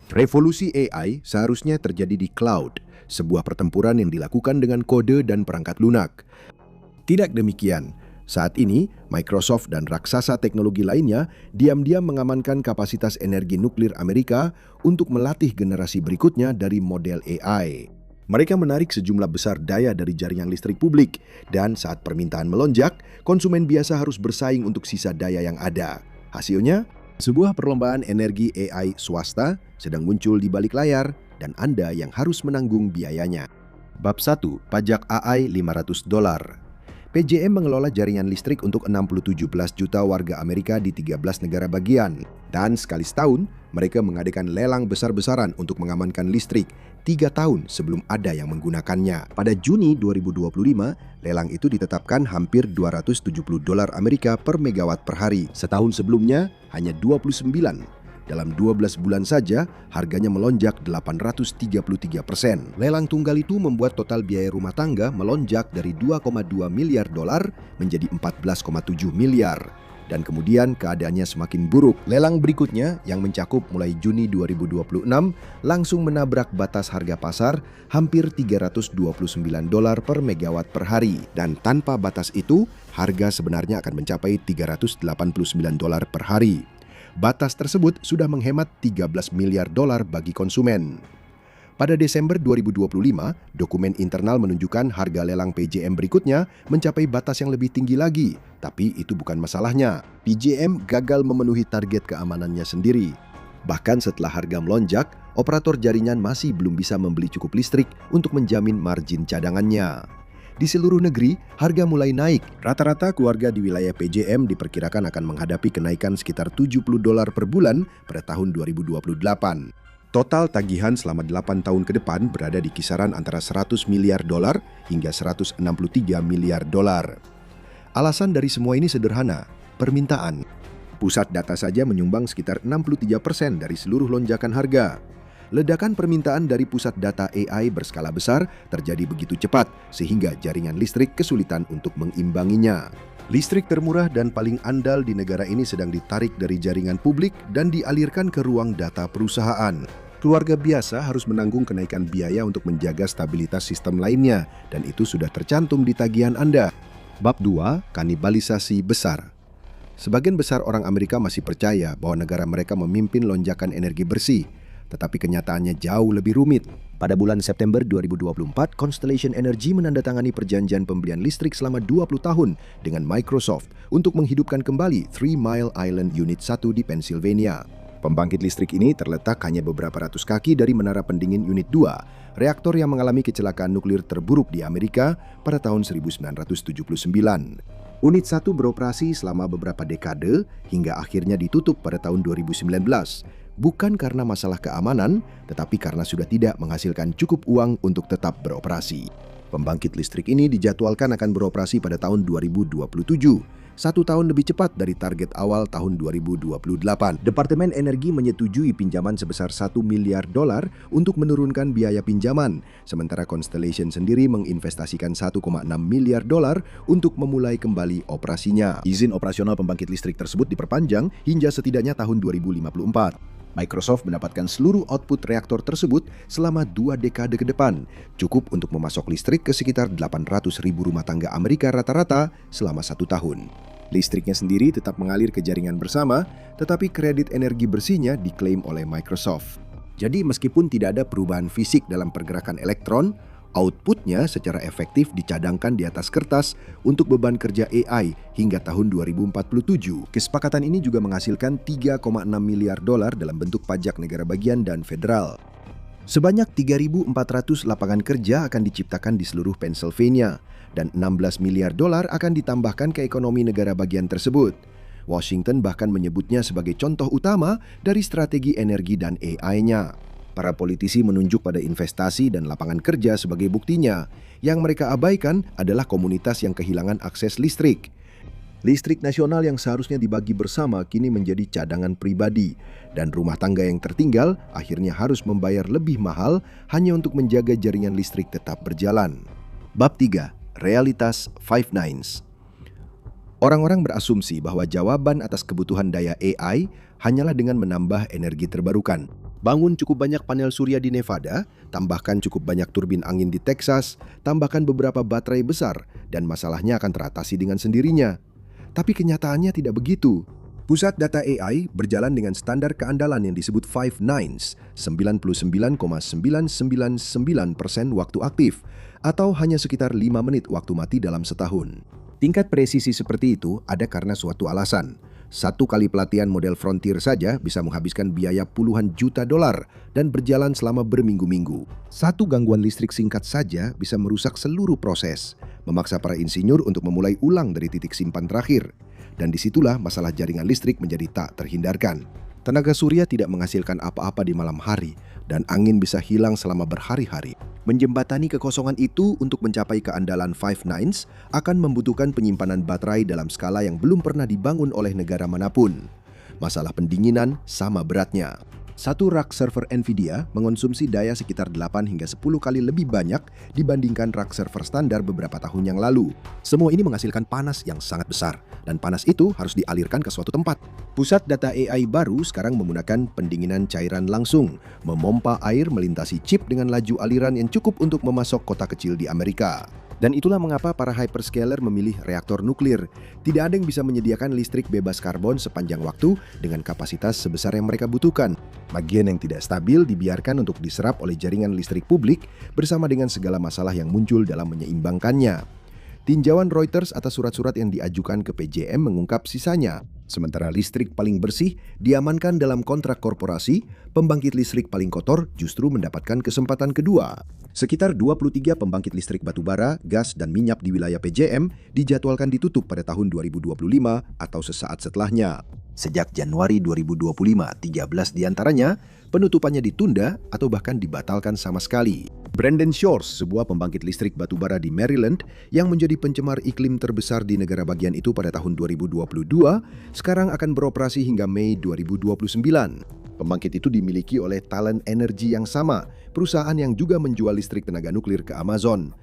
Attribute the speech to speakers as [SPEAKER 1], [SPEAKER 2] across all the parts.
[SPEAKER 1] Revolusi AI seharusnya terjadi di cloud, sebuah pertempuran yang dilakukan dengan kode dan perangkat lunak. Tidak demikian. Saat ini, Microsoft dan raksasa teknologi lainnya diam-diam mengamankan kapasitas energi nuklir Amerika untuk melatih generasi berikutnya dari model AI. Mereka menarik sejumlah besar daya dari jaringan listrik publik, dan saat permintaan melonjak, konsumen biasa harus bersaing untuk sisa daya yang ada. Hasilnya, sebuah perlombaan energi AI swasta sedang muncul di balik layar, dan Anda yang harus menanggung biayanya. Bab 1. Pajak AI $500. PJM mengelola jaringan listrik untuk 17 juta warga Amerika di 13 negara bagian. Dan sekali setahun, mereka mengadakan lelang besar-besaran untuk mengamankan listrik 3 tahun sebelum ada yang menggunakannya. Pada Juni 2025, lelang itu ditetapkan hampir $270 Amerika per megawatt per hari. Setahun sebelumnya, hanya 29. Dalam 12 bulan saja, harganya melonjak 833%. Lelang tunggal itu membuat total biaya rumah tangga melonjak dari $2,2 miliar menjadi 14,7 miliar. Dan kemudian keadaannya semakin buruk. Lelang berikutnya yang mencakup mulai Juni 2026 langsung menabrak batas harga pasar hampir $329 per megawatt per hari. Dan tanpa batas itu, harga sebenarnya akan mencapai $389 per hari. Batas tersebut sudah menghemat $13 miliar bagi konsumen. Pada Desember 2025, dokumen internal menunjukkan harga lelang PJM berikutnya mencapai batas yang lebih tinggi lagi. Tapi itu bukan masalahnya. PJM gagal memenuhi target keamanannya sendiri. Bahkan setelah harga melonjak, operator jaringan masih belum bisa membeli cukup listrik untuk menjamin margin cadangannya. Di seluruh negeri, harga mulai naik. Rata-rata keluarga di wilayah PJM diperkirakan akan menghadapi kenaikan sekitar $70 per bulan pada tahun 2028. Total tagihan selama 8 tahun ke depan berada di kisaran antara $100 miliar hingga $163 miliar. Alasan dari semua ini sederhana, permintaan. Pusat data saja menyumbang sekitar 63% dari seluruh lonjakan harga. Ledakan permintaan dari pusat data AI berskala besar terjadi begitu cepat sehingga jaringan listrik kesulitan untuk mengimbanginya. Listrik termurah dan paling andal di negara ini sedang ditarik dari jaringan publik dan dialirkan ke ruang data perusahaan. Keluarga biasa harus menanggung kenaikan biaya untuk menjaga stabilitas sistem lainnya, dan itu sudah tercantum di tagihan Anda. Bab 2. Kanibalisasi besar. Sebagian besar orang Amerika masih percaya bahwa negara mereka memimpin lonjakan energi bersih. Tetapi kenyataannya jauh lebih rumit. Pada bulan September 2024, Constellation Energy menandatangani perjanjian pembelian listrik selama 20 tahun dengan Microsoft untuk menghidupkan kembali Three Mile Island Unit 1 di Pennsylvania. Pembangkit listrik ini terletak hanya beberapa ratus kaki dari menara pendingin Unit 2, reaktor yang mengalami kecelakaan nuklir terburuk di Amerika pada tahun 1979. Unit 1 beroperasi selama beberapa dekade hingga akhirnya ditutup pada tahun 2019. Bukan karena masalah keamanan, tetapi karena sudah tidak menghasilkan cukup uang untuk tetap beroperasi. Pembangkit listrik ini dijadwalkan akan beroperasi pada tahun 2027, 1 tahun lebih cepat dari target awal tahun 2028. Departemen Energi menyetujui pinjaman sebesar $1 miliar untuk menurunkan biaya pinjaman, sementara Constellation sendiri menginvestasikan $1,6 miliar untuk memulai kembali operasinya. Izin operasional pembangkit listrik tersebut diperpanjang hingga setidaknya tahun 2054. Microsoft mendapatkan seluruh output reaktor tersebut selama 2 dekade ke depan, cukup untuk memasok listrik ke sekitar 800.000 rumah tangga Amerika rata-rata selama 1 tahun. Listriknya sendiri tetap mengalir ke jaringan bersama, tetapi kredit energi bersihnya diklaim oleh Microsoft. Jadi meskipun tidak ada perubahan fisik dalam pergerakan elektron, outputnya secara efektif dicadangkan di atas kertas untuk beban kerja AI hingga tahun 2047. Kesepakatan ini juga menghasilkan $3,6 miliar dalam bentuk pajak negara bagian dan federal. Sebanyak 3.400 lapangan kerja akan diciptakan di seluruh Pennsylvania dan $16 miliar akan ditambahkan ke ekonomi negara bagian tersebut. Washington bahkan menyebutnya sebagai contoh utama dari strategi energi dan AI-nya. Para politisi menunjuk pada investasi dan lapangan kerja sebagai buktinya. Yang mereka abaikan adalah komunitas yang kehilangan akses listrik. Listrik nasional yang seharusnya dibagi bersama kini menjadi cadangan pribadi. Dan rumah tangga yang tertinggal akhirnya harus membayar lebih mahal hanya untuk menjaga jaringan listrik tetap berjalan. Bab 3. Realitas Five Nines. Orang-orang berasumsi bahwa jawaban atas kebutuhan daya AI hanyalah dengan menambah energi terbarukan. Bangun cukup banyak panel surya di Nevada, tambahkan cukup banyak turbin angin di Texas, tambahkan beberapa baterai besar, dan masalahnya akan teratasi dengan sendirinya. Tapi kenyataannya tidak begitu. Pusat data AI berjalan dengan standar keandalan yang disebut Five Nines, 99,999% waktu aktif, atau hanya sekitar 5 menit waktu mati dalam setahun. Tingkat presisi seperti itu ada karena suatu alasan. Satu kali pelatihan model Frontier saja bisa menghabiskan biaya puluhan juta dolar dan berjalan selama berminggu-minggu. Satu gangguan listrik singkat saja bisa merusak seluruh proses, memaksa para insinyur untuk memulai ulang dari titik simpan terakhir. Dan disitulah masalah jaringan listrik menjadi tak terhindarkan. Tenaga surya tidak menghasilkan apa-apa di malam hari, dan angin bisa hilang selama berhari-hari. Menjembatani kekosongan itu untuk mencapai keandalan Five Nines akan membutuhkan penyimpanan baterai dalam skala yang belum pernah dibangun oleh negara manapun. Masalah pendinginan sama beratnya. Satu rak server Nvidia mengonsumsi daya sekitar 8 hingga 10 kali lebih banyak dibandingkan rak server standar beberapa tahun yang lalu. Semua ini menghasilkan panas yang sangat besar, dan panas itu harus dialirkan ke suatu tempat. Pusat data AI baru sekarang menggunakan pendinginan cairan langsung, memompa air melintasi chip dengan laju aliran yang cukup untuk memasok kota kecil di Amerika. Dan itulah mengapa para hyperscaler memilih reaktor nuklir. Tidak ada yang bisa menyediakan listrik bebas karbon sepanjang waktu dengan kapasitas sebesar yang mereka butuhkan. Bagian yang tidak stabil dibiarkan untuk diserap oleh jaringan listrik publik bersama dengan segala masalah yang muncul dalam menyeimbangkannya. Tinjauan Reuters atas surat-surat yang diajukan ke PJM mengungkap sisanya. Sementara listrik paling bersih diamankan dalam kontrak korporasi, pembangkit listrik paling kotor justru mendapatkan kesempatan kedua. Sekitar 23 pembangkit listrik batubara, gas, dan minyak di wilayah PJM dijadwalkan ditutup pada tahun 2025 atau sesaat setelahnya. Sejak Januari 2025, 13 diantaranya penutupannya ditunda atau bahkan dibatalkan sama sekali. Brandon Shores, sebuah pembangkit listrik batubara di Maryland yang menjadi pencemar iklim terbesar di negara bagian itu pada tahun 2022, sekarang akan beroperasi hingga Mei 2029. Pembangkit itu dimiliki oleh Talon Energy yang sama, perusahaan yang juga menjual listrik tenaga nuklir ke Amazon.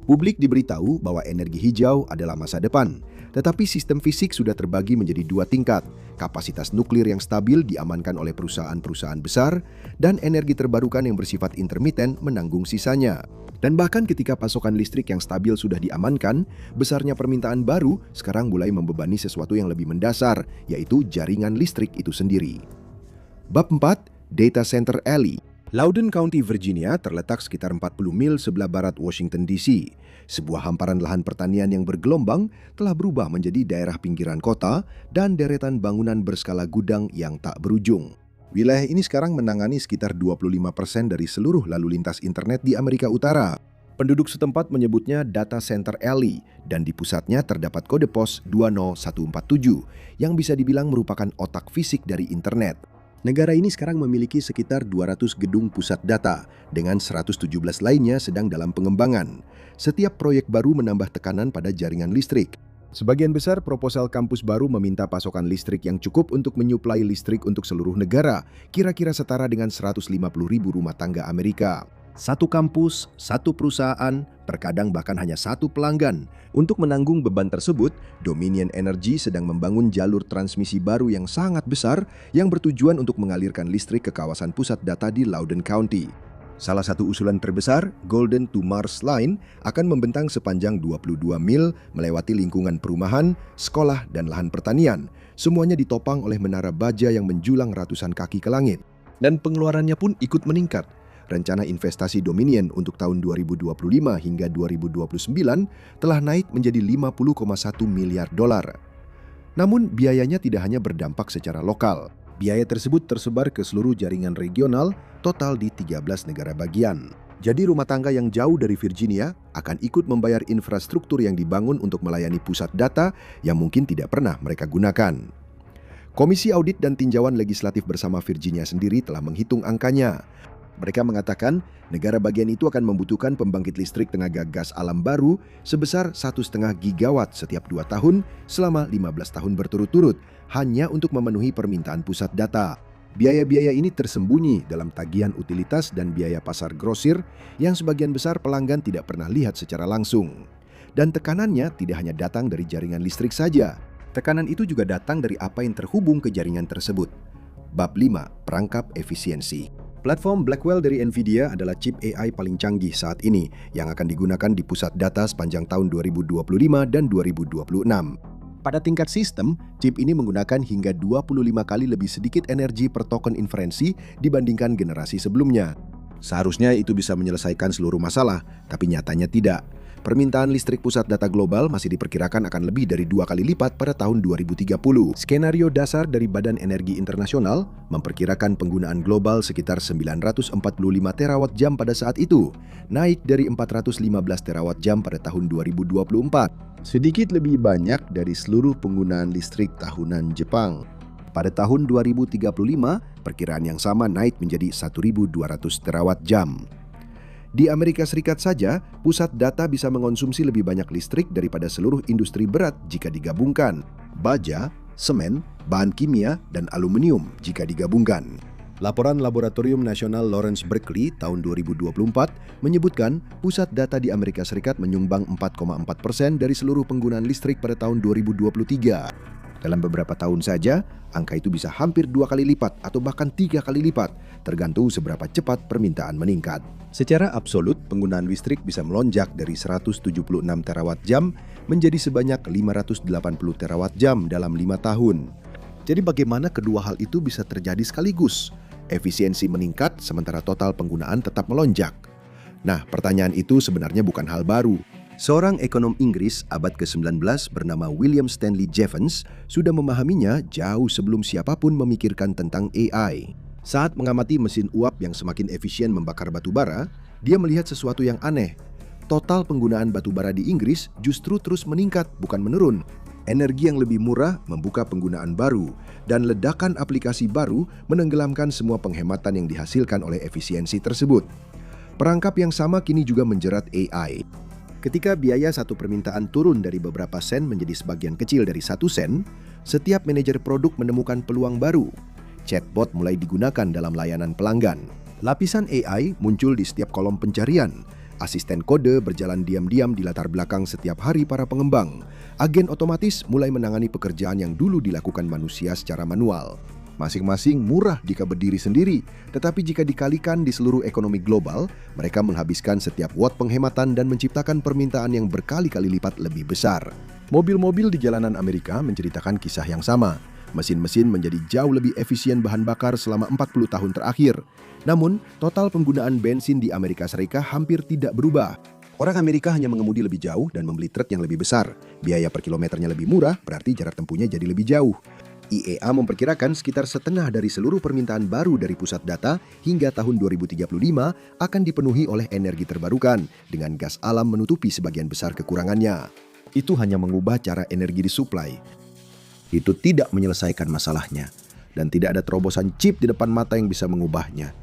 [SPEAKER 1] Publik diberitahu bahwa energi hijau adalah masa depan, tetapi sistem fisik sudah terbagi menjadi dua tingkat. Kapasitas nuklir yang stabil diamankan oleh perusahaan-perusahaan besar, dan energi terbarukan yang bersifat intermiten menanggung sisanya. Dan bahkan ketika pasokan listrik yang stabil sudah diamankan, besarnya permintaan baru sekarang mulai membebani sesuatu yang lebih mendasar, yaitu jaringan listrik itu sendiri. Bab 4, Data Center Alley. Loudoun County, Virginia terletak sekitar 40 mil sebelah barat Washington DC. Sebuah hamparan lahan pertanian yang bergelombang telah berubah menjadi daerah pinggiran kota dan deretan bangunan berskala gudang yang tak berujung. Wilayah ini sekarang menangani sekitar 25% dari seluruh lalu lintas internet di Amerika Utara. Penduduk setempat menyebutnya Data Center Alley, dan di pusatnya terdapat kode pos 20147 yang bisa dibilang merupakan otak fisik dari internet. Negara ini sekarang memiliki sekitar 200 gedung pusat data, dengan 117 lainnya sedang dalam pengembangan. Setiap proyek baru menambah tekanan pada jaringan listrik. Sebagian besar proposal kampus baru meminta pasokan listrik yang cukup untuk menyuplai listrik untuk seluruh negara, kira-kira setara dengan 150.000 rumah tangga Amerika. Satu kampus, satu perusahaan, terkadang bahkan hanya satu pelanggan. Untuk menanggung beban tersebut, Dominion Energy sedang membangun jalur transmisi baru yang sangat besar yang bertujuan untuk mengalirkan listrik ke kawasan pusat data di Loudoun County. Salah satu usulan terbesar, Golden to Mars Line, akan membentang sepanjang 22 mil melewati lingkungan perumahan, sekolah, dan lahan pertanian. Semuanya ditopang oleh menara baja yang menjulang ratusan kaki ke langit. Dan pengeluarannya pun ikut meningkat. Rencana investasi Dominion untuk tahun 2025 hingga 2029 telah naik menjadi 50,1 miliar dolar. Namun biayanya tidak hanya berdampak secara lokal. Biaya tersebut tersebar ke seluruh jaringan regional, total di 13 negara bagian. Jadi rumah tangga yang jauh dari Virginia akan ikut membayar infrastruktur yang dibangun untuk melayani pusat data yang mungkin tidak pernah mereka gunakan. Komisi Audit dan Tinjauan Legislatif bersama Virginia sendiri telah menghitung angkanya. Mereka mengatakan negara bagian itu akan membutuhkan pembangkit listrik tenaga gas alam baru sebesar 1,5 gigawatt setiap 2 tahun selama 15 tahun berturut-turut hanya untuk memenuhi permintaan pusat data. Biaya-biaya ini tersembunyi dalam tagihan utilitas dan biaya pasar grosir yang sebagian besar pelanggan tidak pernah lihat secara langsung. Dan tekanannya tidak hanya datang dari jaringan listrik saja. Tekanan itu juga datang dari apa yang terhubung ke jaringan tersebut. Bab 5. Perangkap efisiensi. Platform Blackwell dari NVIDIA adalah chip AI paling canggih saat ini yang akan digunakan di pusat data sepanjang tahun 2025 dan 2026. Pada tingkat sistem, chip ini menggunakan hingga 25 kali lebih sedikit energi per token inferensi dibandingkan generasi sebelumnya. Seharusnya itu bisa menyelesaikan seluruh masalah, tapi nyatanya tidak. Permintaan listrik pusat data global masih diperkirakan akan lebih dari 2 kali lipat pada tahun 2030. Skenario dasar dari Badan Energi Internasional memperkirakan penggunaan global sekitar 945 terawatt jam pada saat itu, naik dari 415 terawatt jam pada tahun 2024. Sedikit lebih banyak dari seluruh penggunaan listrik tahunan Jepang. Pada tahun 2035, perkiraan yang sama naik menjadi 1.200 terawatt jam. Di Amerika Serikat saja, pusat data bisa mengonsumsi lebih banyak listrik daripada seluruh industri berat jika digabungkan. Baja, semen, bahan kimia, dan aluminium jika digabungkan. Laporan Laboratorium Nasional Lawrence Berkeley tahun 2024 menyebutkan pusat data di Amerika Serikat menyumbang 4,4% dari seluruh penggunaan listrik pada tahun 2023. Dalam beberapa tahun saja, angka itu bisa hampir 2 kali lipat atau bahkan 3 kali lipat, tergantung seberapa cepat permintaan meningkat. Secara absolut, penggunaan listrik bisa melonjak dari 176 terawatt jam menjadi sebanyak 580 terawatt jam dalam 5 tahun. Jadi bagaimana kedua hal itu bisa terjadi sekaligus? Efisiensi meningkat sementara total penggunaan tetap melonjak. Nah, pertanyaan itu sebenarnya bukan hal baru. Seorang ekonom Inggris abad ke-19 bernama William Stanley Jevons sudah memahaminya jauh sebelum siapapun memikirkan tentang AI. Saat mengamati mesin uap yang semakin efisien membakar batu bara, dia melihat sesuatu yang aneh. Total penggunaan batu bara di Inggris justru terus meningkat, bukan menurun. Energi yang lebih murah membuka penggunaan baru, dan ledakan aplikasi baru menenggelamkan semua penghematan yang dihasilkan oleh efisiensi tersebut. Perangkap yang sama kini juga menjerat AI. Ketika biaya satu permintaan turun dari beberapa sen menjadi sebagian kecil dari 1 sen, setiap manajer produk menemukan peluang baru. Chatbot mulai digunakan dalam layanan pelanggan. Lapisan AI muncul di setiap kolom pencarian. Asisten kode berjalan diam-diam di latar belakang setiap hari para pengembang. Agen otomatis mulai menangani pekerjaan yang dulu dilakukan manusia secara manual. Masing-masing murah jika berdiri sendiri, tetapi jika dikalikan di seluruh ekonomi global, mereka menghabiskan setiap watt penghematan dan menciptakan permintaan yang berkali-kali lipat lebih besar. Mobil-mobil di jalanan Amerika menceritakan kisah yang sama. Mesin-mesin menjadi jauh lebih efisien bahan bakar selama 40 tahun terakhir. Namun, total penggunaan bensin di Amerika Serikat hampir tidak berubah. Orang Amerika hanya mengemudi lebih jauh dan membeli truk yang lebih besar. Biaya per kilometernya lebih murah, berarti jarak tempuhnya jadi lebih jauh. IEA memperkirakan sekitar setengah dari seluruh permintaan baru dari pusat data hingga tahun 2035 akan dipenuhi oleh energi terbarukan, dengan gas alam menutupi sebagian besar kekurangannya. Itu hanya mengubah cara energi disuplai. Itu tidak menyelesaikan masalahnya, dan tidak ada terobosan chip di depan mata yang bisa mengubahnya.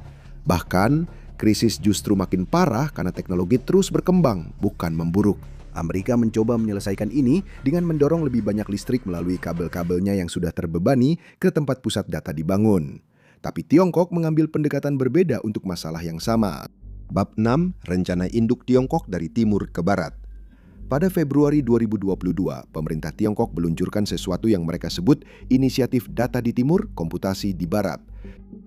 [SPEAKER 1] Bahkan, krisis justru makin parah karena teknologi terus berkembang, bukan memburuk. Amerika mencoba menyelesaikan ini dengan mendorong lebih banyak listrik melalui kabel-kabelnya yang sudah terbebani ke tempat pusat data dibangun. Tapi Tiongkok mengambil pendekatan berbeda untuk masalah yang sama. Bab 6. Rencana induk Tiongkok dari timur ke barat. Pada Februari 2022, pemerintah Tiongkok meluncurkan sesuatu yang mereka sebut Inisiatif Data di Timur, Komputasi di Barat.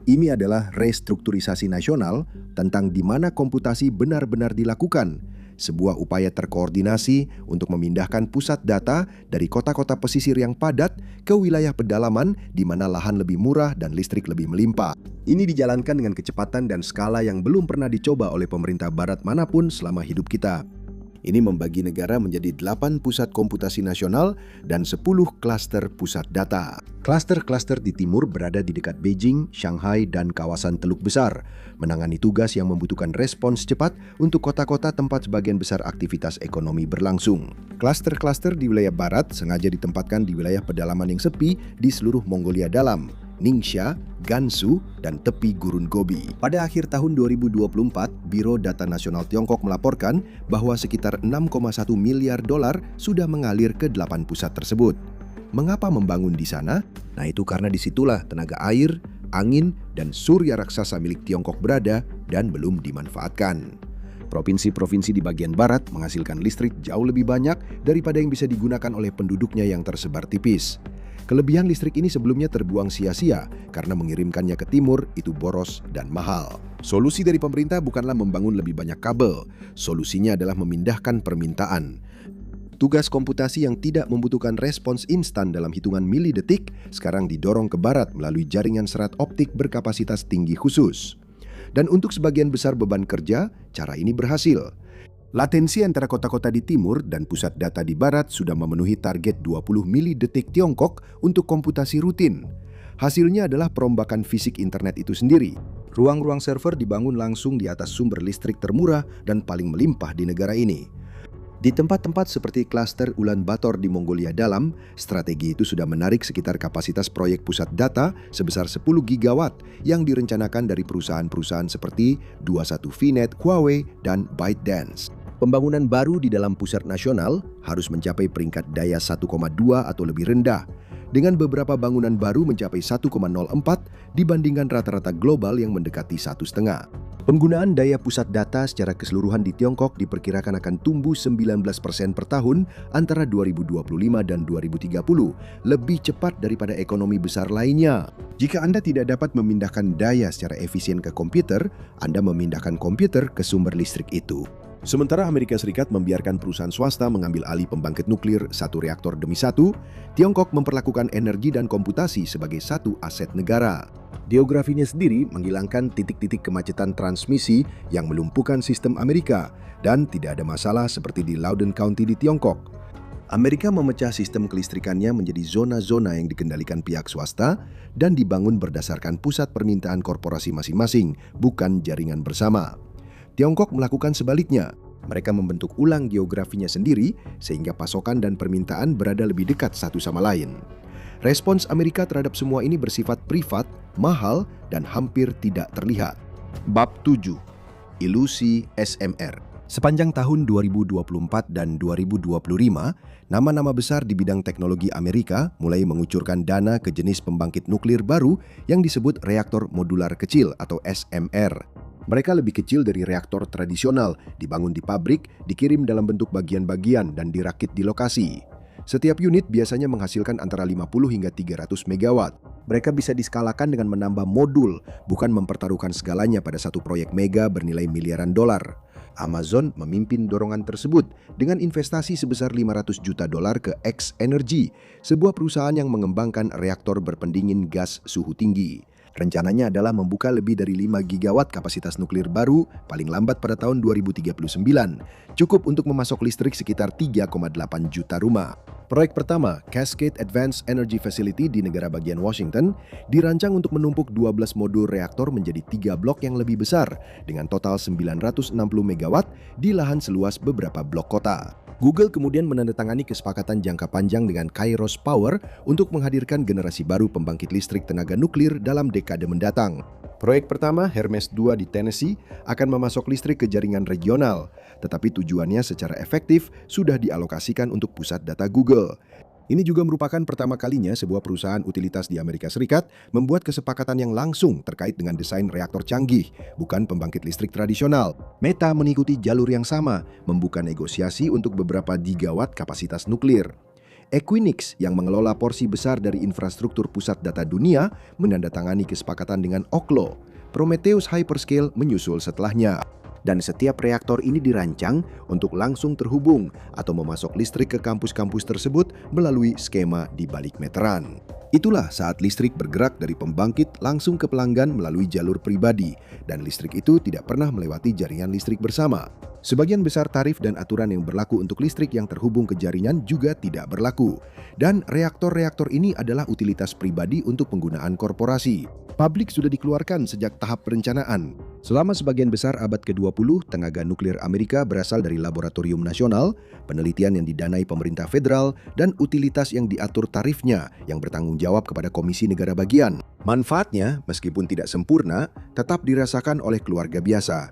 [SPEAKER 1] Ini adalah restrukturisasi nasional tentang di mana komputasi benar-benar dilakukan, sebuah upaya terkoordinasi untuk memindahkan pusat data dari kota-kota pesisir yang padat ke wilayah pedalaman di mana lahan lebih murah dan listrik lebih melimpah. Ini dijalankan dengan kecepatan dan skala yang belum pernah dicoba oleh pemerintah barat manapun selama hidup kita. Ini membagi negara menjadi 8 pusat komputasi nasional dan 10 klaster pusat data. Klaster-klaster di timur berada di dekat Beijing, Shanghai, dan kawasan Teluk Besar, menangani tugas yang membutuhkan respons cepat untuk kota-kota tempat sebagian besar aktivitas ekonomi berlangsung. Klaster-klaster di wilayah barat sengaja ditempatkan di wilayah pedalaman yang sepi di seluruh Mongolia Dalam, Ningxia, Gansu, dan tepi Gurun Gobi. Pada akhir tahun 2024, Biro Data Nasional Tiongkok melaporkan bahwa sekitar 6,1 miliar dolar sudah mengalir ke 8 pusat tersebut. Mengapa membangun di sana? Nah, itu karena disitulah tenaga air, angin, dan surya raksasa milik Tiongkok berada dan belum dimanfaatkan. Provinsi-provinsi di bagian barat menghasilkan listrik jauh lebih banyak daripada yang bisa digunakan oleh penduduknya yang tersebar tipis. Kelebihan listrik ini sebelumnya terbuang sia-sia karena mengirimkannya ke timur itu boros dan mahal. Solusi dari pemerintah bukanlah membangun lebih banyak kabel, solusinya adalah memindahkan permintaan. Tugas komputasi yang tidak membutuhkan respons instan dalam hitungan milidetik sekarang didorong ke barat melalui jaringan serat optik berkapasitas tinggi khusus. Dan untuk sebagian besar beban kerja, cara ini berhasil. Latensi antara kota-kota di timur dan pusat data di barat sudah memenuhi target 20 milidetik Tiongkok untuk komputasi rutin. Hasilnya adalah perombakan fisik internet itu sendiri. Ruang-ruang server dibangun langsung di atas sumber listrik termurah dan paling melimpah di negara ini. Di tempat-tempat seperti klaster Ulaanbaatar di Mongolia Dalam, strategi itu sudah menarik sekitar kapasitas proyek pusat data sebesar 10 gigawatt yang direncanakan dari perusahaan-perusahaan seperti 21Vnet, Huawei, dan ByteDance. Pembangunan baru di dalam pusat nasional harus mencapai peringkat daya 1,2 atau lebih rendah, dengan beberapa bangunan baru mencapai 1,04 dibandingkan rata-rata global yang mendekati 1,5. Penggunaan daya pusat data secara keseluruhan di Tiongkok diperkirakan akan tumbuh 19% per tahun antara 2025 dan 2030, lebih cepat daripada ekonomi besar lainnya. Jika Anda tidak dapat memindahkan daya secara efisien ke komputer, Anda memindahkan komputer ke sumber listrik itu. Sementara Amerika Serikat membiarkan perusahaan swasta mengambil alih pembangkit nuklir satu reaktor demi satu, Tiongkok memperlakukan energi dan komputasi sebagai satu aset negara. Geografinya sendiri menghilangkan titik-titik kemacetan transmisi yang melumpuhkan sistem Amerika dan tidak ada masalah seperti di Loudoun County di Tiongkok. Amerika memecah sistem kelistrikannya menjadi zona-zona yang dikendalikan pihak swasta dan dibangun berdasarkan pusat permintaan korporasi masing-masing, bukan jaringan bersama. Tiongkok melakukan sebaliknya. Mereka membentuk ulang geografinya sendiri sehingga pasokan dan permintaan berada lebih dekat satu sama lain. Respons Amerika terhadap semua ini bersifat privat, mahal, dan hampir tidak terlihat. Bab 7. Ilusi SMR. Sepanjang tahun 2024 dan 2025, nama-nama besar di bidang teknologi Amerika mulai mengucurkan dana ke jenis pembangkit nuklir baru yang disebut reaktor modular kecil atau SMR. Mereka lebih kecil dari reaktor tradisional, dibangun di pabrik, dikirim dalam bentuk bagian-bagian, dan dirakit di lokasi. Setiap unit biasanya menghasilkan antara 50 hingga 300 megawatt. Mereka bisa diskalakan dengan menambah modul, bukan mempertaruhkan segalanya pada satu proyek mega bernilai miliaran dolar. Amazon memimpin dorongan tersebut dengan investasi sebesar 500 juta dolar ke X Energy, sebuah perusahaan yang mengembangkan reaktor berpendingin gas suhu tinggi. Rencananya adalah membuka lebih dari 5 gigawatt kapasitas nuklir baru paling lambat pada tahun 2039, cukup untuk memasok listrik sekitar 3,8 juta rumah. Proyek pertama, Cascade Advanced Energy Facility di negara bagian Washington, dirancang untuk menumpuk 12 modul reaktor menjadi 3 blok yang lebih besar dengan total 960 megawatt di lahan seluas beberapa blok kota. Google kemudian menandatangani kesepakatan jangka panjang dengan Kairos Power untuk menghadirkan generasi baru pembangkit listrik tenaga nuklir dalam dekade mendatang. Proyek pertama, Hermes 2 di Tennessee, akan memasok listrik ke jaringan regional, tetapi tujuannya secara efektif sudah dialokasikan untuk pusat data Google. Ini juga merupakan pertama kalinya sebuah perusahaan utilitas di Amerika Serikat membuat kesepakatan yang langsung terkait dengan desain reaktor canggih, bukan pembangkit listrik tradisional. Meta mengikuti jalur yang sama, membuka negosiasi untuk beberapa gigawatt kapasitas nuklir. Equinix yang mengelola porsi besar dari infrastruktur pusat data dunia menandatangani kesepakatan dengan Oklo. Prometheus Hyperscale menyusul setelahnya. Dan setiap reaktor ini dirancang untuk langsung terhubung atau memasok listrik ke kampus-kampus tersebut melalui skema di balik meteran. Itulah saat listrik bergerak dari pembangkit langsung ke pelanggan melalui jalur pribadi, dan listrik itu tidak pernah melewati jaringan listrik bersama. Sebagian besar tarif dan aturan yang berlaku untuk listrik yang terhubung ke jaringan juga tidak berlaku. Dan reaktor-reaktor ini adalah utilitas pribadi untuk penggunaan korporasi. Pabrik sudah dikeluarkan sejak tahap perencanaan. Selama sebagian besar abad ke-20, tenaga nuklir Amerika berasal dari laboratorium nasional, penelitian yang didanai pemerintah federal, dan utilitas yang diatur tarifnya yang bertanggung jawab kepada Komisi Negara Bagian. Manfaatnya, meskipun tidak sempurna, tetap dirasakan oleh keluarga biasa.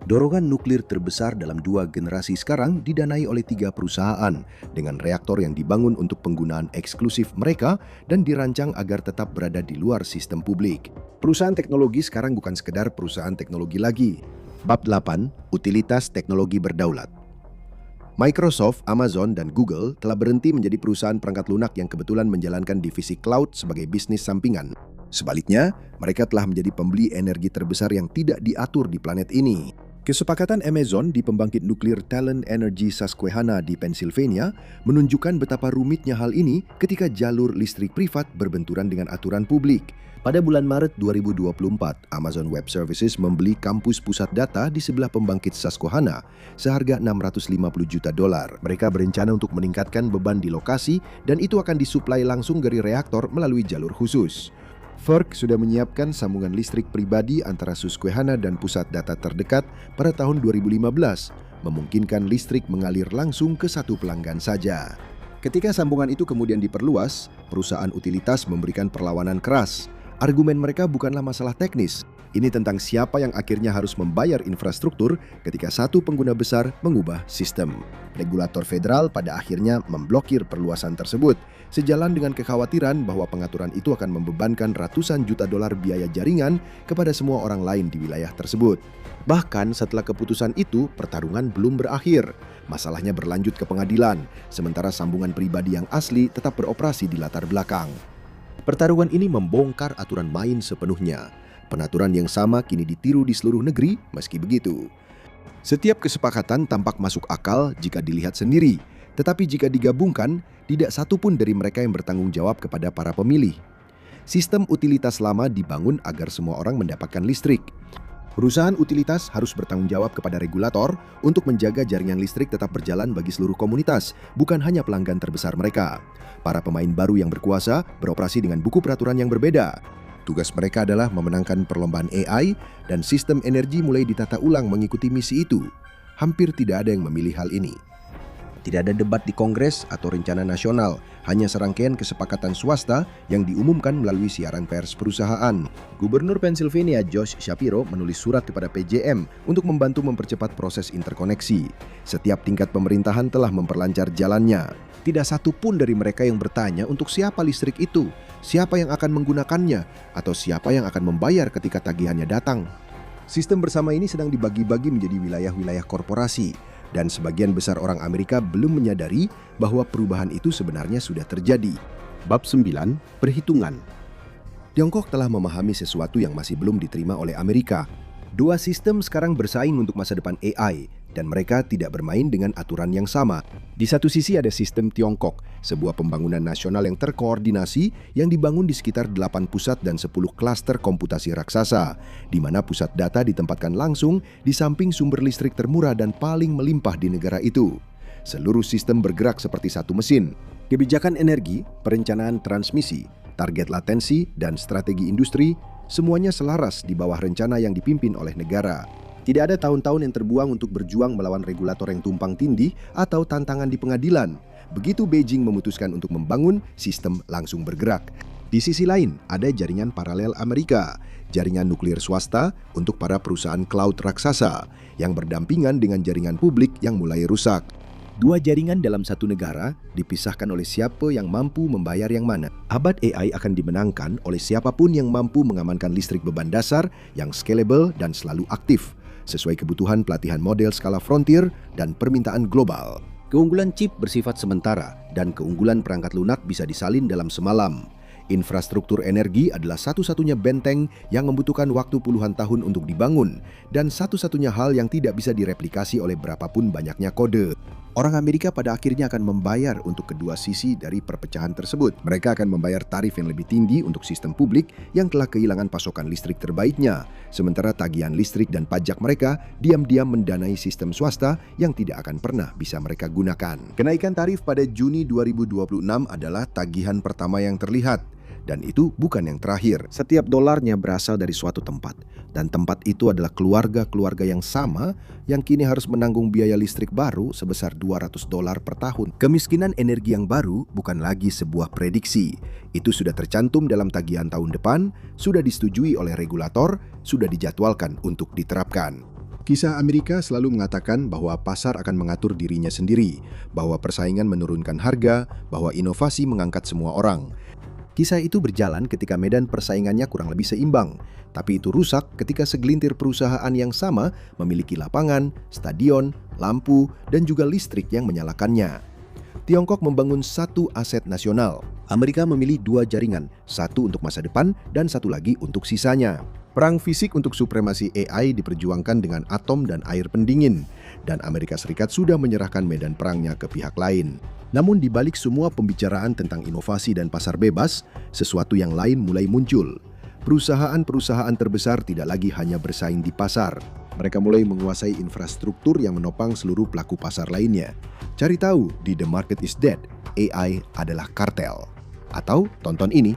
[SPEAKER 1] Dorongan nuklir terbesar dalam 2 generasi sekarang didanai oleh 3 perusahaan dengan reaktor yang dibangun untuk penggunaan eksklusif mereka dan dirancang agar tetap berada di luar sistem publik. Perusahaan teknologi sekarang bukan sekedar perusahaan teknologi lagi. Bab 8. Utilitas teknologi berdaulat. Microsoft, Amazon, dan Google telah berhenti menjadi perusahaan perangkat lunak yang kebetulan menjalankan divisi cloud sebagai bisnis sampingan. Sebaliknya, mereka telah menjadi pembeli energi terbesar yang tidak diatur di planet ini. Kesepakatan Amazon di pembangkit nuklir Talen Energy Susquehanna di Pennsylvania menunjukkan betapa rumitnya hal ini ketika jalur listrik privat berbenturan dengan aturan publik. Pada bulan Maret 2024, Amazon Web Services membeli kampus pusat data di sebelah pembangkit Susquehanna seharga $650 juta. Mereka berencana untuk meningkatkan beban di lokasi dan itu akan disuplai langsung dari reaktor melalui jalur khusus. FERC sudah menyiapkan sambungan listrik pribadi antara Susquehanna dan pusat data terdekat pada tahun 2015, memungkinkan listrik mengalir langsung ke satu pelanggan saja. Ketika sambungan itu kemudian diperluas, perusahaan utilitas memberikan perlawanan keras. Argumen mereka bukanlah masalah teknis. Ini tentang siapa yang akhirnya harus membayar infrastruktur ketika satu pengguna besar mengubah sistem. Regulator federal pada akhirnya memblokir perluasan tersebut, sejalan dengan kekhawatiran bahwa pengaturan itu akan membebankan ratusan juta dolar biaya jaringan kepada semua orang lain di wilayah tersebut. Bahkan setelah keputusan itu, pertarungan belum berakhir. Masalahnya berlanjut ke pengadilan, sementara sambungan pribadi yang asli tetap beroperasi di latar belakang. Pertarungan ini membongkar aturan main sepenuhnya. Penaturan yang sama kini ditiru di seluruh negeri. Meski begitu, setiap kesepakatan tampak masuk akal jika dilihat sendiri, tetapi jika digabungkan, tidak satu pun dari mereka yang bertanggung jawab kepada para pemilih. Sistem utilitas lama dibangun agar semua orang mendapatkan listrik. Perusahaan utilitas harus bertanggung jawab kepada regulator untuk menjaga jaringan listrik tetap berjalan bagi seluruh komunitas, bukan hanya pelanggan terbesar mereka. Para pemain baru yang berkuasa beroperasi dengan buku peraturan yang berbeda. Tugas mereka adalah memenangkan perlombaan AI dan sistem energi mulai ditata ulang mengikuti misi itu. Hampir tidak ada yang memilih hal ini. Tidak ada debat di Kongres atau rencana nasional, hanya serangkaian kesepakatan swasta yang diumumkan melalui siaran pers perusahaan. Gubernur Pennsylvania Josh Shapiro menulis surat kepada PJM untuk membantu mempercepat proses interkoneksi. Setiap tingkat pemerintahan telah memperlancar jalannya. Tidak satu pun dari mereka yang bertanya untuk siapa listrik itu, siapa yang akan menggunakannya, atau siapa yang akan membayar ketika tagihannya datang. Sistem bersama ini sedang dibagi-bagi menjadi wilayah-wilayah korporasi. Dan sebagian besar orang Amerika belum menyadari bahwa perubahan itu sebenarnya sudah terjadi. Bab 9. Perhitungan. Tiongkok telah memahami sesuatu yang masih belum diterima oleh Amerika. Dua sistem sekarang bersaing untuk masa depan AI, dan mereka tidak bermain dengan aturan yang sama. Di satu sisi ada sistem Tiongkok, sebuah pembangunan nasional yang terkoordinasi yang dibangun di sekitar 8 pusat dan 10 klaster komputasi raksasa, di mana pusat data ditempatkan langsung di samping sumber listrik termurah dan paling melimpah di negara itu. Seluruh sistem bergerak seperti satu mesin. Kebijakan energi, perencanaan transmisi, target latensi, dan strategi industri, semuanya selaras di bawah rencana yang dipimpin oleh negara. Tidak ada tahun-tahun yang terbuang untuk berjuang melawan regulator yang tumpang tindih atau tantangan di pengadilan. Begitu Beijing memutuskan untuk membangun, sistem langsung bergerak. Di sisi lain, ada jaringan paralel Amerika, jaringan nuklir swasta untuk para perusahaan cloud raksasa, yang berdampingan dengan jaringan publik yang mulai rusak. Dua jaringan dalam satu negara dipisahkan oleh siapa yang mampu membayar yang mana. Abad AI akan dimenangkan oleh siapapun yang mampu mengamankan listrik beban dasar yang scalable dan selalu aktif, sesuai kebutuhan pelatihan model skala frontier dan permintaan global. Keunggulan chip bersifat sementara dan keunggulan perangkat lunak bisa disalin dalam semalam. Infrastruktur energi adalah satu-satunya benteng yang membutuhkan waktu puluhan tahun untuk dibangun dan satu-satunya hal yang tidak bisa direplikasi oleh berapapun banyaknya kode. Orang Amerika pada akhirnya akan membayar untuk kedua sisi dari perpecahan tersebut. Mereka akan membayar tarif yang lebih tinggi untuk sistem publik yang telah kehilangan pasokan listrik terbaiknya, sementara tagihan listrik dan pajak mereka diam-diam mendanai sistem swasta yang tidak akan pernah bisa mereka gunakan. Kenaikan tarif pada Juni 2026 adalah tagihan pertama yang terlihat. Dan itu bukan yang terakhir. Setiap dolarnya berasal dari suatu tempat. Dan tempat itu adalah keluarga-keluarga yang sama yang kini harus menanggung biaya listrik baru sebesar $200 per tahun. Kemiskinan energi yang baru bukan lagi sebuah prediksi. Itu sudah tercantum dalam tagihan tahun depan, sudah disetujui oleh regulator, sudah dijadwalkan untuk diterapkan. Kisah Amerika selalu mengatakan bahwa pasar akan mengatur dirinya sendiri, bahwa persaingan menurunkan harga, bahwa inovasi mengangkat semua orang. Kisah itu berjalan ketika medan persaingannya kurang lebih seimbang, tapi itu rusak ketika segelintir perusahaan yang sama memiliki lapangan, stadion, lampu, dan juga listrik yang menyalakannya. Tiongkok membangun satu aset nasional. Amerika memilih dua jaringan, satu untuk masa depan dan satu lagi untuk sisanya. Perang fisik untuk supremasi AI diperjuangkan dengan atom dan air pendingin, dan Amerika Serikat sudah menyerahkan medan perangnya ke pihak lain. Namun di balik semua pembicaraan tentang inovasi dan pasar bebas, sesuatu yang lain mulai muncul. Perusahaan-perusahaan terbesar tidak lagi hanya bersaing di pasar. Mereka mulai menguasai infrastruktur yang menopang seluruh pelaku pasar lainnya. Cari tahu di The Market is Dead, AI adalah kartel. Atau tonton ini